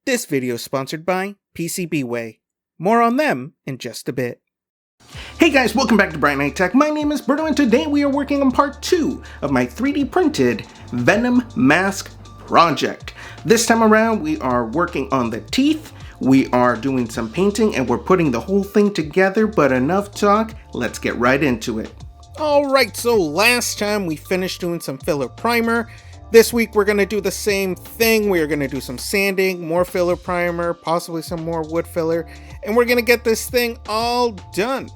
This video is sponsored by PCBWay. More on them in just a bit. Hey guys, welcome back to brightnighttech. My name is Berto and today we are working on part 2 of my 3D printed Venom Mask project. This time around we are working on the teeth, we are doing some painting, and we're putting the whole thing together, but enough talk, let's get right into it. Alright, so last time we finished doing some filler primer. This week we're going to do the same thing. We're going to do some sanding, more filler primer, possibly some more wood filler, and we're going to get this thing all done.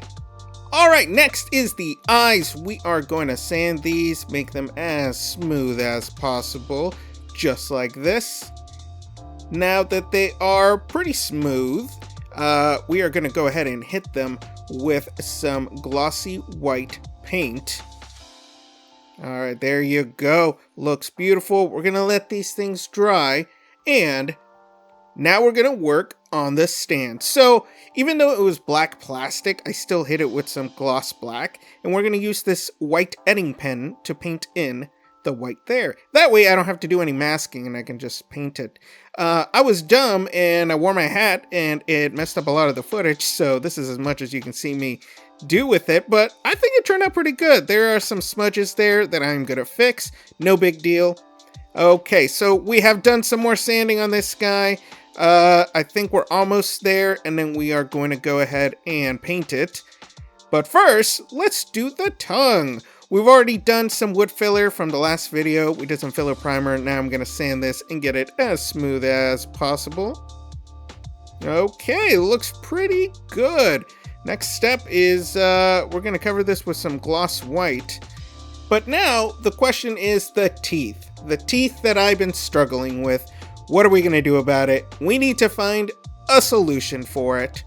Alright, next is the eyes. We are going to sand these, make them as smooth as possible, just like this. Now that they are pretty smooth, we are going to go ahead and hit them with some glossy white paint. Alright, there you go. Looks beautiful. We're going to let these things dry, and now we're going to work on the stand. So, even though it was black plastic, I still hit it with some gloss black, and we're going to use this white edding pen to paint in the white there. That way I don't have to do any masking and I can just paint it. I was dumb and I wore my hat and it messed up a lot of the footage, so this is as much as you can see me do with it, but I think it turned out pretty good. There are some smudges there that I'm gonna fix. No big deal. Okay, so we have done some more sanding on this guy. I think we're almost there, and then we are going to go ahead and paint it. But first, let's do the tongue. We've already done some wood filler from the last video. We did some filler primer. Now I'm gonna sand this and get it as smooth as possible. Okay, looks pretty good. Next step is we're gonna cover this with some gloss white. But now the question is the teeth. The teeth that I've been struggling with. What are we gonna do about it? We need to find a solution for it.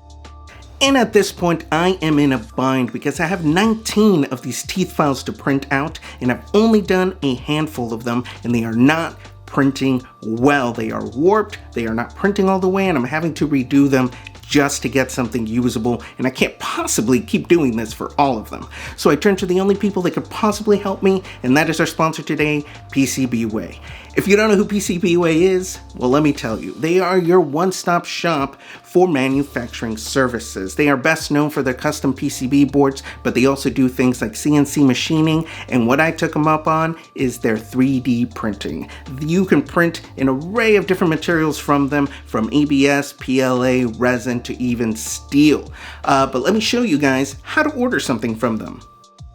And at this point, I am in a bind because I have 19 of these teeth files to print out, and I've only done a handful of them, and they are not printing well. They are warped, they are not printing all the way, and I'm having to redo them just to get something usable, and I can't possibly keep doing this for all of them. So I turned to the only people that could possibly help me, and that is our sponsor today, PCBWay. If you don't know who PCBWay is, well, let me tell you. They are your one-stop shop for manufacturing services. They are best known for their custom PCB boards, but they also do things like CNC machining, and what I took them up on is their 3D printing. You can print an array of different materials from them, from ABS, PLA, resin, to even steel. But let me show you guys how to order something from them.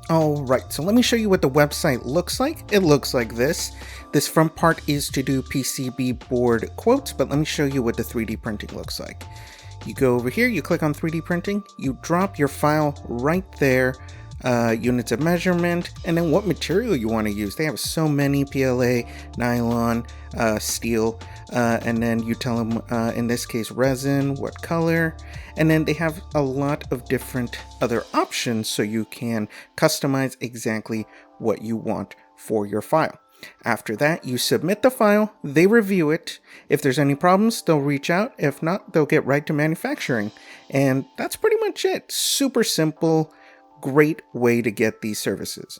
Alright, so let me show you what the website looks like. It looks like this. This front part is to do PCB board quotes, but let me show you what the 3D printing looks like. You go over here, you click on 3D printing, you drop your file right there, units of measurement, and then what material you want to use. They have so many: PLA, nylon, steel, and then you tell them, in this case, resin, what color, and then they have a lot of different other options so you can customize exactly what you want for your file. After that, you submit the file, they review it. If there's any problems, they'll reach out. If not, they'll get right to manufacturing. And that's pretty much it. Super simple, great way to get these services.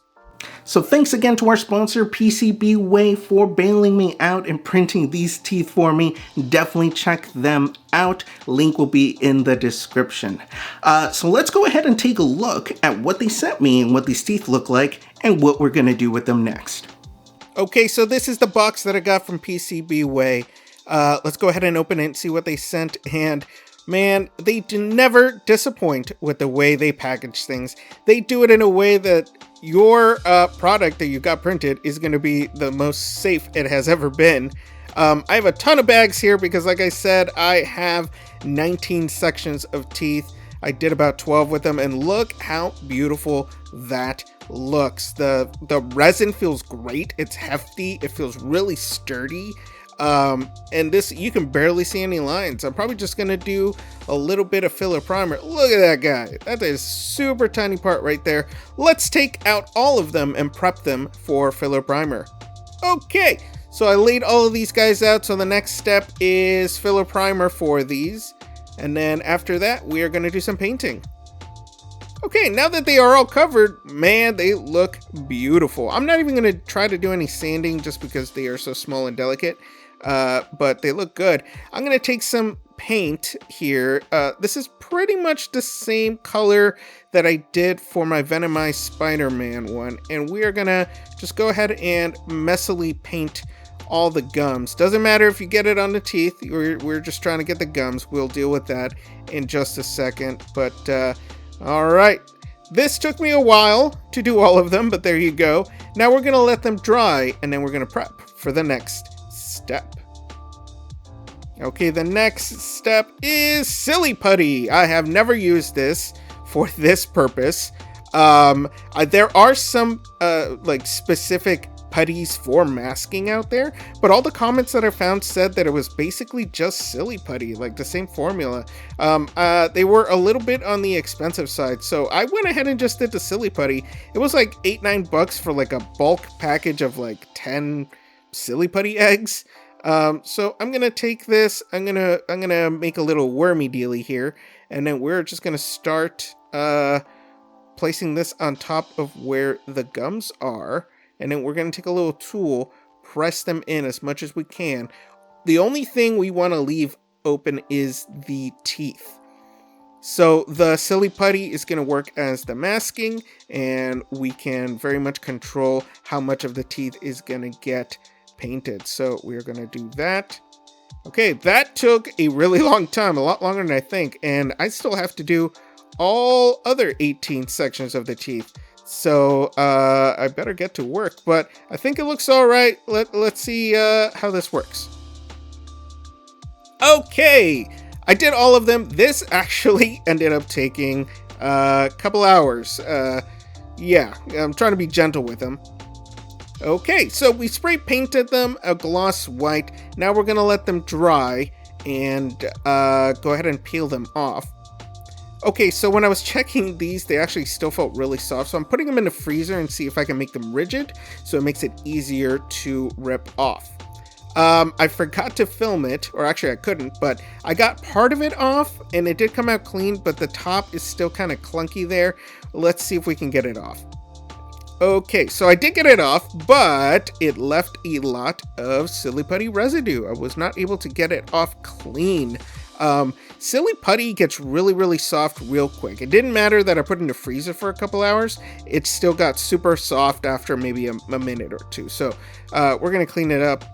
So thanks again to our sponsor, PCBWay, for bailing me out and printing these teeth for me. Definitely check them out. Link will be in the description. So let's go ahead and take a look at what they sent me and what these teeth look like and what we're going to do with them next. Okay, so this is the box that I got from PCBWay. Let's go ahead and open it and see what they sent. And man, they never disappoint with the way they package things. They do it in a way that your product that you got printed is going to be the most safe it has ever been. I have a ton of bags here because, like I said, I have 19 sections of teeth. I did about 12 with them, and look how beautiful that looks. The resin feels great. It's hefty. It feels really sturdy. And this, you can barely see any lines. I'm probably just gonna do a little bit of filler primer. Look at that guy. That is super tiny part right there. Let's take out all of them and prep them for filler primer. Okay, so I laid all of these guys out. So the next step is filler primer for these. And then after that, we are gonna do some painting. Okay, now that they are all covered, man, they look beautiful. I'm not even gonna try to do any sanding just because they are so small and delicate. but they look good. I'm going to take some paint here. This is pretty much the same color that I did for my Venom Mask Spider-Man one, and we are going to just go ahead and messily paint all the gums. Doesn't matter if you get it on the teeth, we're just trying to get the gums. We'll deal with that in just a second, but all right. This took me a while to do all of them, but there you go. Now we're gonna let them dry, and then we're gonna prep for the next step. Okay, the next step is Silly Putty. I have never used this for this purpose. There are some like specific putties for masking out there, but all the comments that I found said that it was basically just Silly Putty, like the same formula. They were a little bit on the expensive side, so I went ahead and just did the Silly Putty. It was like $8-9 for like a bulk package of like 10 Silly Putty eggs. So I'm gonna take this, I'm gonna make a little wormy dealy here, and then we're just gonna start placing this on top of where the gums are. And then we're going to take a little tool, press them in as much as we can. The only thing we want to leave open is the teeth. So the Silly Putty is going to work as the masking, and we can very much control how much of the teeth is going to get painted. So we're going to do that. Okay, that took a really long time, a lot longer than I think, and I still have to do all other 18 sections of the teeth. So I better get to work, but I think it looks all right. Let's see how this works. Okay, I did all of them. This actually ended up taking a couple hours. Yeah, I'm trying to be gentle with them. Okay, so we spray painted them a gloss white. Now we're gonna let them dry and go ahead and peel them off. Okay, so when I was checking these, they actually still felt really soft, so I'm putting them in the freezer and see if I can make them rigid, so it makes it easier to rip off. I forgot to film it, or actually I couldn't, but I got part of it off, and it did come out clean, but the top is still kind of clunky there. Let's see if we can get it off. Okay, so I did get it off, but it left a lot of Silly Putty residue. I was not able to get it off clean. Silly Putty gets really, really soft real quick. It didn't matter that I put it in the freezer for a couple hours. It still got super soft after maybe a minute or two. So we're going to clean it up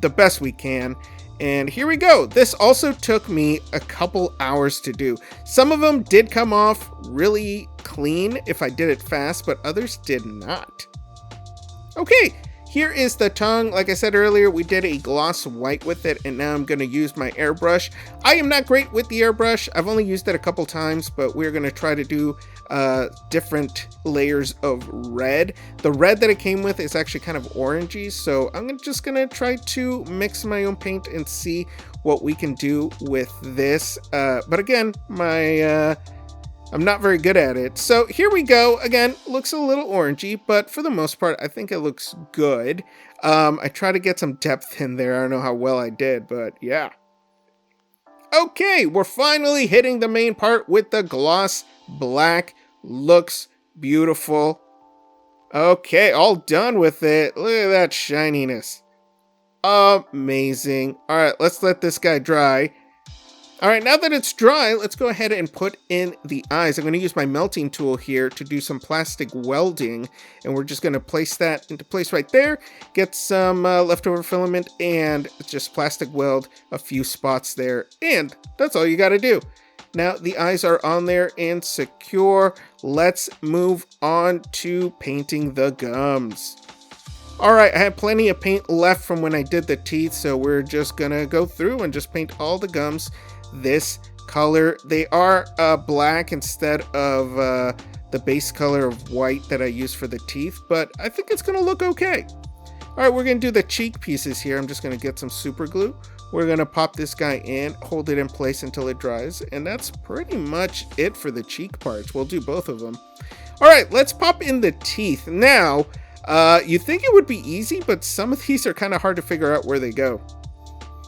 the best we can. And here we go. This also took me a couple hours to do. Some of them did come off really clean if I did it fast, but others did not. Okay. Here is the tongue. Like I said earlier, we did a gloss white with it, and now I'm going to use my airbrush. I am not great with the airbrush. I've only used it a couple times, but we're going to try to do different layers of red. The red that it came with is actually kind of orangey, so I'm just going to try to mix my own paint and see what we can do with this. But again, I'm not very good at it. So here we go. Again, looks a little orangey, but for the most part, I think it looks good. I try to get some depth in there. I don't know how well I did, but yeah. Okay, we're finally hitting the main part with the gloss black. Looks beautiful. Okay, all done with it. Look at that shininess. Amazing. All right, let's let this guy dry. All right, now that it's dry, let's go ahead and put in the eyes. I'm going to use my melting tool here to do some plastic welding, and we're just going to place that into place right there, get some leftover filament, and just plastic weld a few spots there, and that's all you got to do. Now the eyes are on there and secure. Let's move on to painting the gums. All right, I have plenty of paint left from when I did the teeth, so we're just going to go through and just paint all the gums this color. They are black instead of the base color of white that I use for the teeth, but I think it's gonna look okay. All right, we're gonna do the cheek pieces here. I'm just gonna get some super glue. We're gonna pop this guy in, hold it in place until it dries, and that's pretty much it for the cheek parts. We'll do both of them. All right, let's pop in the teeth. Now, you think it would be easy, but some of these are kind of hard to figure out where they go.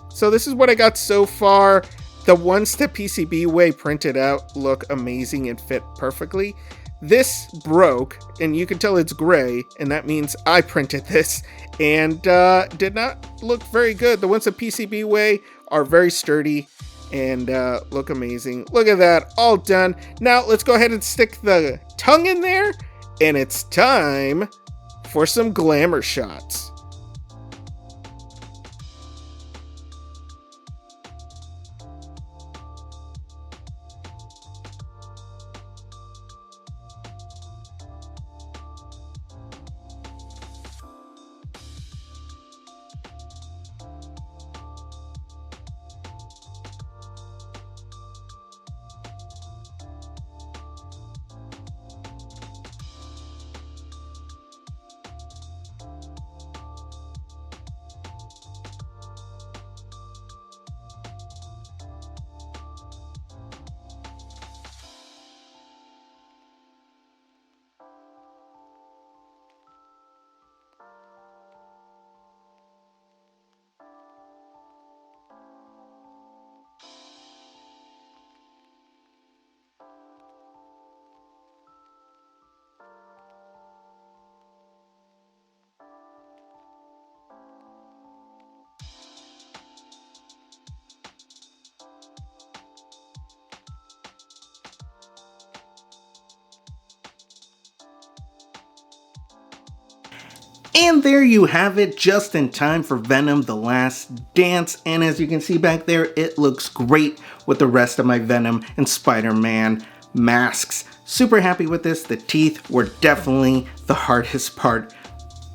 So this is what I got so far. The ones that PCBWay printed out look amazing and fit perfectly. this broke, and you can tell it's gray, and that means I printed this, and did not look very good. The ones at PCBWay are very sturdy and look amazing. Look at that, all done. Now let's go ahead and stick the tongue in there, and it's time for some glamour shots. And there you have it, just in time for Venom: The Last Dance. And as you can see back there, it looks great with the rest of my Venom and Spider-Man masks. Super happy with this. The teeth were definitely the hardest part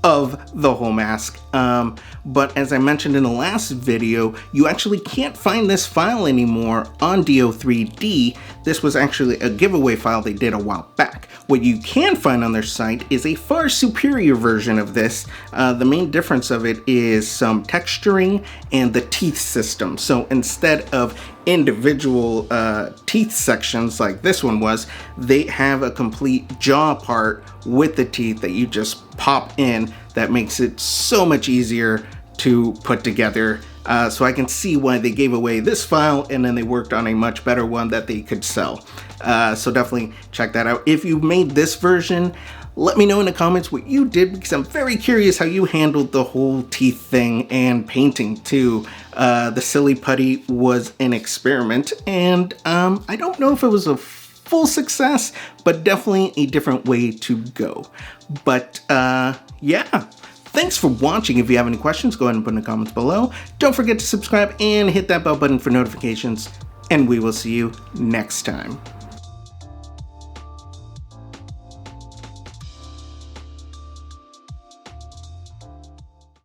of the whole mask. But as I mentioned in the last video, you actually can't find this file anymore on DO3D. This was actually a giveaway file they did a while back. What you can find on their site is a far superior version of this. The main difference of it is some texturing and the teeth system. So instead of individual teeth sections like this one was, they have a complete jaw part with the teeth that you just pop in. That makes it so much easier to put together. So I can see why they gave away this file and then they worked on a much better one that they could sell. So definitely check that out. If you made this version, let me know in the comments what you did, because I'm very curious how you handled the whole teeth thing and painting too. The silly putty was an experiment, and I don't know if it was a full success, but definitely a different way to go. But yeah. Thanks for watching. If you have any questions, go ahead and put in the comments below. Don't forget to subscribe and hit that bell button for notifications, and we will see you next time.